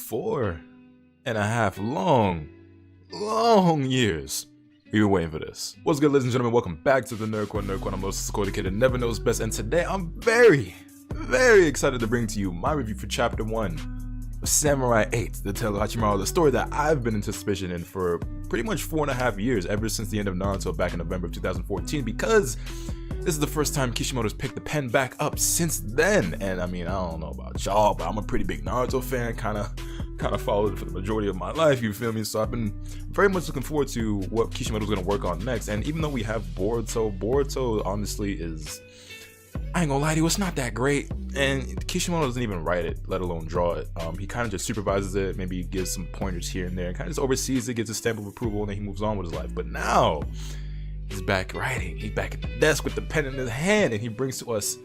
4.5 long years we've been waiting for this. What's good, ladies and gentlemen? Welcome back to the Nerd Corner. I'm most the kid that never knows best, and today I'm very excited to bring to you my review for Chapter 1 of Samurai 8, the Tale of Hachimaru, the story that I've been in anticipation in for pretty much 4.5 years, ever since the end of Naruto back in November of 2014, because this is the first time Kishimoto's picked the pen back up since then. And I mean, I don't know about y'all, but I'm a pretty big Naruto fan, kind of followed it for the majority of my life, you feel me? So I've been very much looking forward to what Kishimoto's gonna work on next. And even though we have Boruto honestly is, I ain't gonna lie to you, it's not that great. And Kishimoto doesn't even write it, let alone draw it. He kind of just supervises it, maybe gives some pointers here and there, and kind of just oversees it, gets a stamp of approval, and then he moves on with his life. But now, he's back writing, he's back at the desk with the pen in his hand, and he brings to us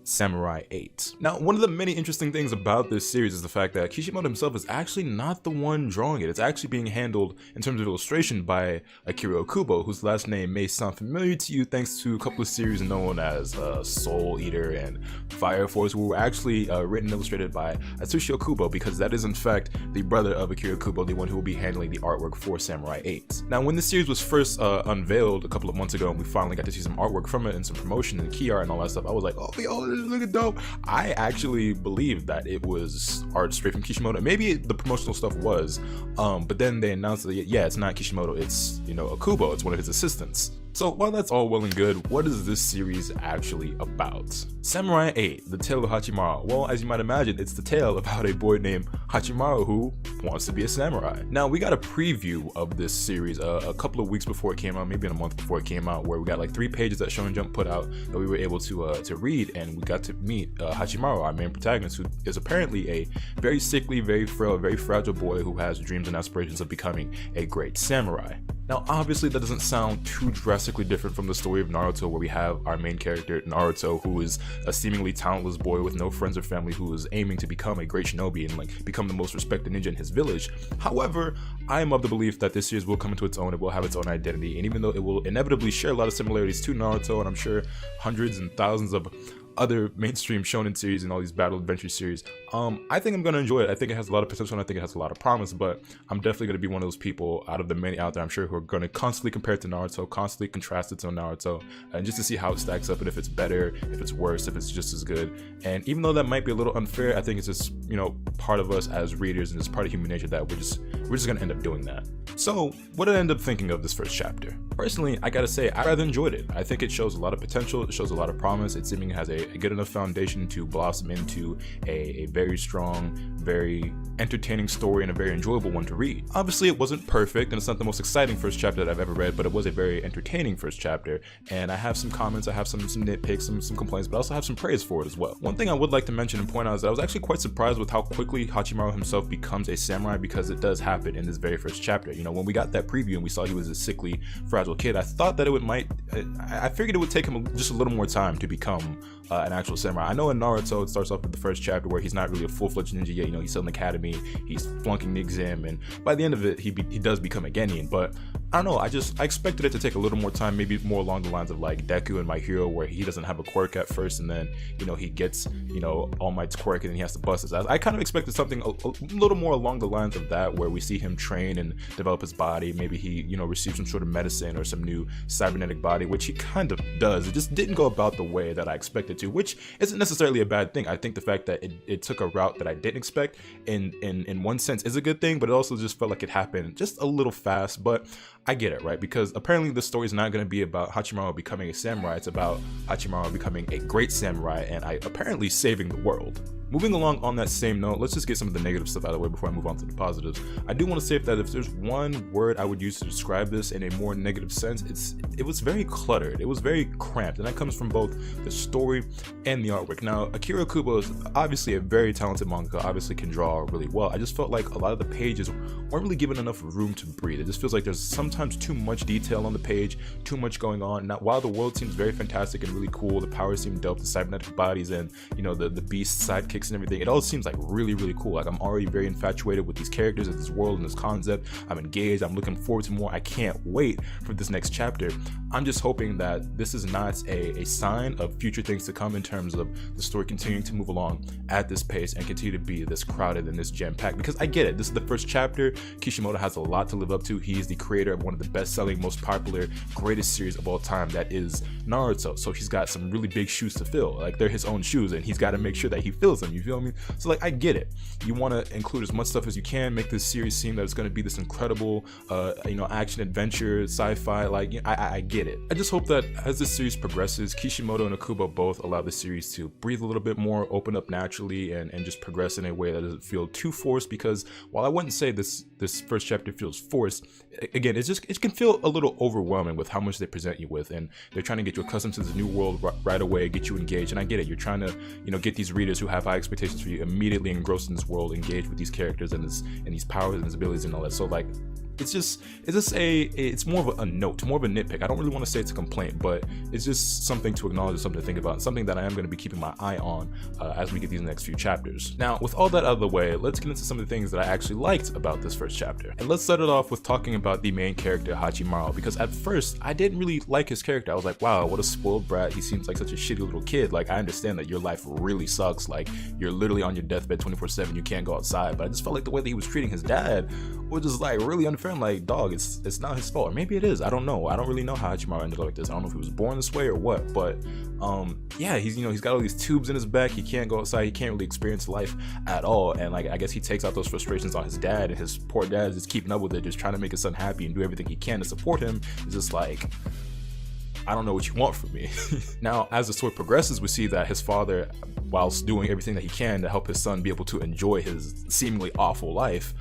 Samurai 8. Now, one of the many interesting things about this series is the fact that Kishimoto himself is actually not the one drawing it. It's actually being handled in terms of illustration by Akira Okubo, whose last name may sound familiar to you thanks to a couple of series known as Soul Eater and Fire Force, who were actually written and illustrated by Atsushi Okubo, because that is in fact the brother of Akira Okubo, the one who will be handling the artwork for Samurai 8. Now, when the series was first unveiled a couple of months ago and we finally got to see some artwork from it and some promotion and key art and all that stuff, I was like, oh, yo, this is looking dope. I actually believed that it was art straight from Kishimoto. Maybe the promotional stuff was, but then they announced that, yeah, it's not Kishimoto, it's, you know, Okubo, it's one of his assistants. So while that's all well and good, what is this series actually about? Samurai 8, the Tale of Hachimaru. Well, as you might imagine, it's the tale about a boy named Hachimaru who wants to be a samurai. Now, we got a preview of this series a couple of weeks before it came out, maybe in a month before it came out, where we got like 3 pages that Shonen Jump put out that we were able to read, and we got to meet Hachimaru, our main protagonist, who is apparently a very sickly, very frail, very fragile boy who has dreams and aspirations of becoming a great samurai. Now, obviously, that doesn't sound too drastically different from the story of Naruto, where we have our main character, Naruto, who is a seemingly talentless boy with no friends or family who is aiming to become a great shinobi and like become the most respected ninja in his village. However, I am of the belief that this series will come into its own, it will have its own identity, and even though it will inevitably share a lot of similarities to Naruto, and I'm sure hundreds and thousands of other mainstream shonen series and all these battle adventure series, I think I'm gonna enjoy it. I think it has a lot of potential and I think it has a lot of promise, but I'm definitely gonna be one of those people out of the many out there, I'm sure, who are gonna constantly compare it to Naruto, constantly contrast it to Naruto, and just to see how it stacks up and if it's better, if it's worse, if it's just as good. And even though that might be a little unfair, I think it's just, you know, part of us as readers and it's part of human nature that we're just gonna end up doing that. So what did I end up thinking of this first chapter? Personally, I gotta say, I rather enjoyed it. I think it shows a lot of potential, it shows a lot of promise, it seemingly has a good enough foundation to blossom into a very strong, very entertaining story and a very enjoyable one to read. Obviously, it wasn't perfect and it's not the most exciting first chapter that I've ever read, but it was a very entertaining first chapter, and I have some comments, I have some nitpicks, some complaints, but I also have some praise for it as well. One thing I would like to mention and point out is that I was actually quite surprised with how quickly Hachimaru himself becomes a samurai, because it does happen in this very first chapter. You know, when we got that preview and we saw he was a sickly, fragile kid, I thought that I figured it would take him just a little more time to become an actual samurai. I know in Naruto it starts off with the first chapter where he's not really a full-fledged ninja yet. You know, he's still in the academy, he's flunking the exam, and by the end of it he does become a genin. But I don't know, I expected it to take a little more time, maybe more along the lines of like Deku and My Hero, where he doesn't have a quirk at first and then, you know, he gets, you know, All Might's quirk and then he has to bust his ass. I kind of expected something a little more along the lines of that, where we see him train and develop his body, maybe he, you know, receives some sort of medicine or some new cybernetic body, which he kind of does. It just didn't go about the way that I expected to, which isn't necessarily a bad thing. I think the fact that it took a route that I didn't expect in one sense is a good thing, but it also just felt like it happened just a little fast. But I get it, right? Because apparently the story is not going to be about Hachimaru becoming a samurai, it's about Hachimaru becoming a great samurai and apparently saving the world. Moving along on that same note, let's just get some of the negative stuff out of the way before I move on to the positives. I do want to say that if there's one word I would use to describe this in a more negative sense, it was very cluttered, it was very cramped, and that comes from both the story and the artwork. Now, Akira Okubo is obviously a very talented mangaka, obviously can draw really well. I just felt like a lot of the pages weren't really given enough room to breathe. It just feels like there's sometimes too much detail on the page, too much going on. Now, while the world seems very fantastic and really cool, the powers seem dope, the cybernetic bodies and, you know, the beast sidekick politics and everything. It all seems like really cool. Like I'm already very infatuated with these characters and this world and this concept. I'm engaged. I'm looking forward to more. I can't wait for this next chapter. I'm just hoping that this is not a sign of future things to come in terms of the story continuing to move along at this pace and continue to be this crowded and this jam-packed, because I get it. This is the first chapter. Kishimoto has a lot to live up to. He is the creator of one of the best-selling, most popular, greatest series of all time, that is Naruto. So he's got some really big shoes to fill. Like, they're his own shoes, and he's got to make sure that he fills them. You feel me? So like, I get it. You want to include as much stuff as you can, make this series seem that it's going to be this incredible, action adventure, sci-fi. Like, I get it. I just hope that as this series progresses, Kishimoto and Akubo both allow the series to breathe a little bit more, open up naturally, and just progress in a way that doesn't feel too forced. Because while I wouldn't say this first chapter feels forced, again, it can feel a little overwhelming with how much they present you with, and they're trying to get you accustomed to this new world right away, get you engaged. And I get it. You're trying to get these readers who have high expectations for you immediately engrossed in this world, engaged with these characters and these powers and these abilities and all that. So like, it's more of a note, more of a nitpick. I don't really want to say it's a complaint, but it's just something to acknowledge, something to think about, and something that I am going to be keeping my eye on as we get these next few chapters. Now, with all that out of the way, let's get into some of the things that I actually liked about this first chapter. And let's start it off with talking about the main character, Hachimaru, because at first, I didn't really like his character. I was like, wow, what a spoiled brat. He seems like such a shitty little kid. Like, I understand that your life really sucks. Like, you're literally on your deathbed 24/7. You can't go outside. But I just felt like the way that he was treating his dad was just like really unfair. I'm like, dog, it's not his fault. Or maybe it is. I don't know. I don't really know how Hachimaru ended up like this. I don't know if he was born this way or what. But yeah, he's got all these tubes in his back. He can't go outside. He can't really experience life at all. And like, I guess he takes out those frustrations on his dad, and his poor dad is just keeping up with it, just trying to make his son happy and do everything he can to support him. It's just like, I don't know what you want from me. Now, as the story progresses, we see that his father, whilst doing everything that he can to help his son be able to enjoy his seemingly awful life,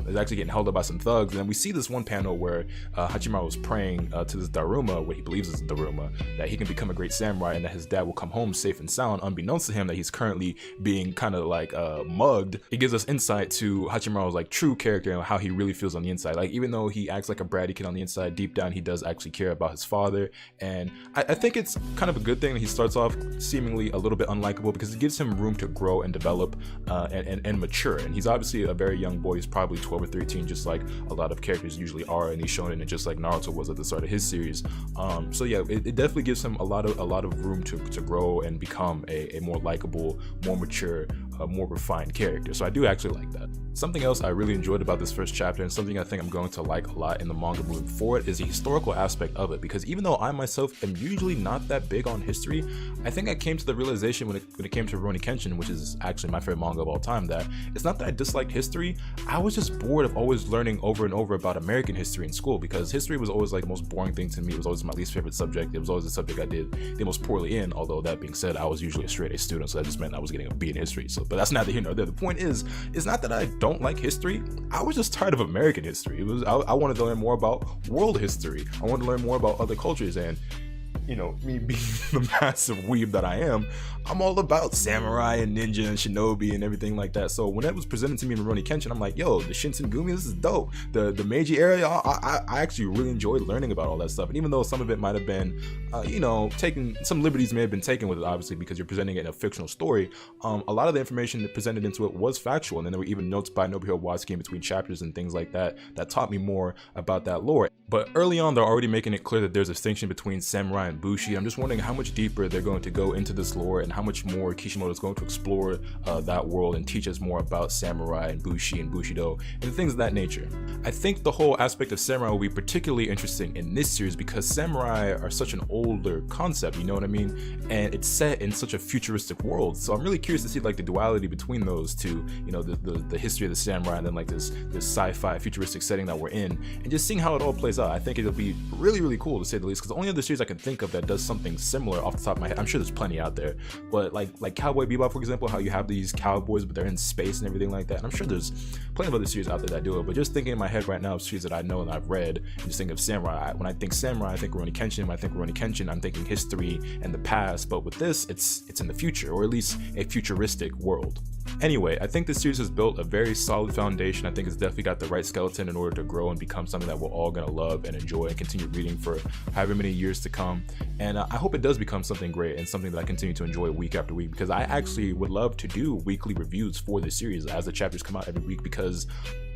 is actually getting held up by some thugs. And then we see this one panel where Hachimaru was praying to this Daruma, what he believes is Daruma, that he can become a great samurai and that his dad will come home safe and sound, unbeknownst to him that he's currently being kind of like mugged. It gives us insight to Hachimaru's like true character and how he really feels on the inside. Like, even though he acts like a bratty kid on the inside, deep down he does actually care about his father. And I think it's kind of a good thing that he starts off seemingly a little bit unlikable, because it gives him room to grow and develop and mature. And he's obviously a very young boy. He's probably 12 or 13, just like a lot of characters usually are, and he's shown in it just like Naruto was at the start of his series. So yeah, it definitely gives him a lot of room to grow and become a more likable, more mature, more refined character. So I do actually like that. Something else I really enjoyed about this first chapter, and something I think I'm going to like a lot in the manga moving forward, is the historical aspect of it. Because even though I myself am usually not that big on history, I think I came to the realization when it came to Rurouni Kenshin, which is actually my favorite manga of all time, that it's not that I disliked history. I was just bored of always learning over and over about American history in school, because history was always like the most boring thing to me. It was always my least favorite subject. It was always the subject I did the most poorly in. Although that being said, I was usually a straight A student, so that just meant I was getting a B in history. So, but that's neither here nor there. The point is, it's not that I don't like history. I was just tired of American history. I wanted to learn more about world history. I wanted to learn more about other cultures, and me being the massive weeb that I am, I'm all about samurai and ninja and shinobi and everything like that. So when it was presented to me in Rurouni Kenshin, I'm like, yo, the Shinsengumi, this is dope. The Meiji era, I actually really enjoyed learning about all that stuff. And even though some of it might have been, taking some liberties may have been taken with it, obviously, because you're presenting it in a fictional story, a lot of the information that presented into it was factual. And then there were even notes by Nobuhiro Watsuki in between chapters and things like that that taught me more about that lore. But early on, they're already making it clear that there's a distinction between samurai and bushi. I'm just wondering how much deeper they're going to go into this lore, and how much more Kishimoto is going to explore that world and teach us more about samurai and bushi and bushido and things of that nature. I think the whole aspect of samurai will be particularly interesting in this series, because samurai are such an older concept, you know what I mean? And it's set in such a futuristic world. So I'm really curious to see like the duality between those two, the history of the samurai and then like this sci-fi futuristic setting that we're in, and just seeing how it all plays out. I think it'll be really, really cool to say the least, because the only other series I can think of that does something similar off the top of my head, I'm sure there's plenty out there, but like Cowboy Bebop, for example, how you have these cowboys but they're in space and everything like that, and I'm sure there's plenty of other series out there that do it. But just thinking in my head right now of series that I know and I've read, and just think of samurai. When I think samurai, I think Rurouni Kenshin. When I think Rurouni Kenshin, I'm thinking history and the past. But with this, it's in the future, or at least a futuristic world. Anyway, I think this series has built a very solid foundation. I think it's definitely got the right skeleton in order to grow and become something that we're all gonna love and enjoy and continue reading for however many years to come. And I hope it does become something great and something that I continue to enjoy week after week, because I actually would love to do weekly reviews for this series as the chapters come out every week, because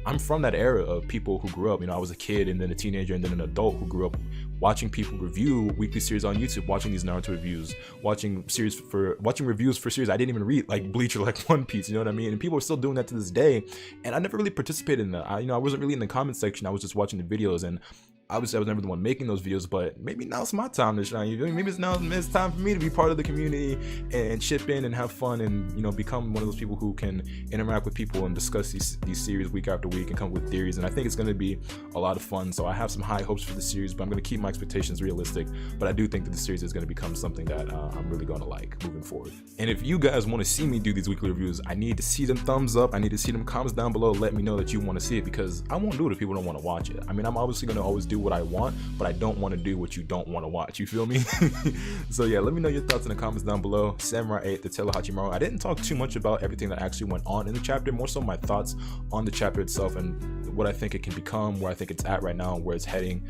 I'm from that era of people who grew up, I was a kid and then a teenager and then an adult who grew up watching people review weekly series on YouTube, watching these Naruto reviews, watching reviews for series I didn't even read, like Bleach or like One Piece, you know what I mean? And people are still doing that to this day, and I never really participated in that. I wasn't really in the comment section. I was just watching the videos, and obviously I was never the one making those videos, but maybe now it's my time to shine. Maybe it's time for me to be part of the community and chip in and have fun and become one of those people who can interact with people and discuss these series week after week and come up with theories. And I think it's going to be a lot of fun. So I have some high hopes for the series, but I'm going to keep my expectations realistic. But I do think that the series is going to become something that I'm really going to like moving forward. And if you guys want to see me do these weekly reviews, I need to see them thumbs up. I need to see them comments down below. Let me know that you want to see it, because I won't do it if people don't want to watch it. I'm obviously going to always do what I want, but I don't want to do what you don't want to watch. You feel me? So yeah, let me know your thoughts in the comments down below. Samurai 8, the Tale of Hachimaru. I didn't talk too much about everything that actually went on in the chapter, more so my thoughts on the chapter itself and what I think it can become, where I think it's at right now, and where it's heading.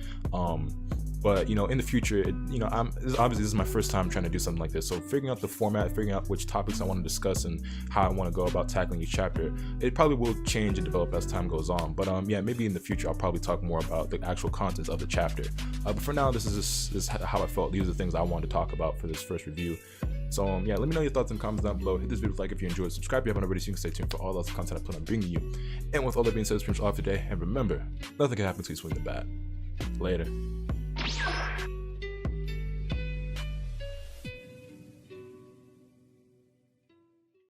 But in the future, obviously this is my first time trying to do something like this. So figuring out the format, figuring out which topics I want to discuss and how I want to go about tackling each chapter, it probably will change and develop as time goes on. But yeah, maybe in the future I'll probably talk more about the actual contents of the chapter. But for now, this is how I felt. These are the things I wanted to talk about for this first review. So yeah, let me know your thoughts in the comments down below. Hit this video with a like if you enjoyed. Subscribe if you haven't already, so you can stay tuned for all the content I plan on bringing you. And with all that being said, it's pretty much all for today. And remember, nothing can happen until you swing the bat. Later.